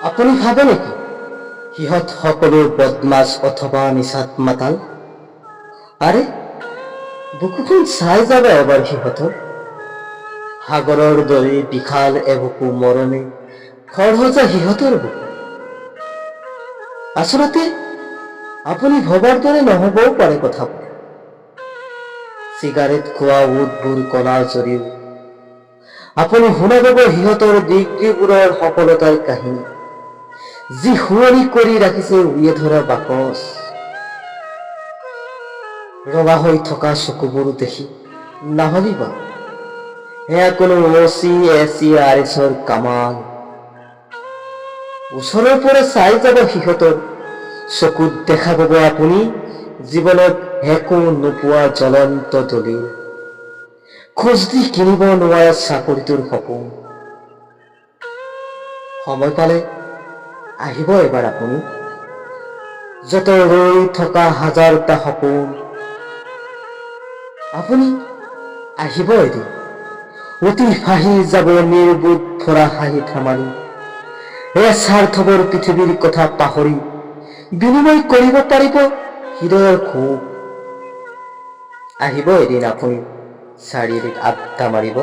আপুনি ভাবে নেকি সিহঁত সকলো বদমাছ অথবা নিচাত মাতাল? আৰে বুকুখন চাই যাব এবাৰ সিহঁতৰ। সাগৰৰ দৰে বিশাল এবুকু মৰমে খৰসজা সিহঁতৰ বুকু। আচলতে আপুনি ভবাৰ দৰে নহবও পাৰে কথাবোৰ। চিগাৰেট খোৱা ওঁঠবোৰ কলাৰ যদিও আপুনি শুনা পাব সিহঁতৰ ডিগ্ৰীবোৰৰ সফলতাৰ কাহিনী, যি শুৱনি কৰি ৰাখিছে উৰিয়ে ধৰা বাকচ। ৰঙা হৈ থকা চকুবোৰ দেখি নাভাবিবা এয়া কোনো OCSERSৰ কামাল। ওচৰৰ পৰা চাই যাব সিহঁতৰ চকুত দেখা পাব আপুনি জীৱনত একো নোপোৱা জ্বলন্ত দলিল, খোজ দি কিনিব নোৱাৰা চাকৰিটোৰ সপোন। সময় পালে আহিব এবাৰ আপুনি, যত ৰৈ থকা হাজাৰটা সপোন। আপুনি আহিব এদিন, অতি ভাহি যাব নিৰ্বোধ ভৰা হাঁহি ধেমালি। এই স্বাৰ্থবৰ পৃথিৱীৰ কথা পাহৰি বিনিময় কৰিব পাৰিব হৃদয়ৰ ক্ষোভ। আহিব এদিন আপুনি চাৰিআলিত আড্ডা মাৰিব।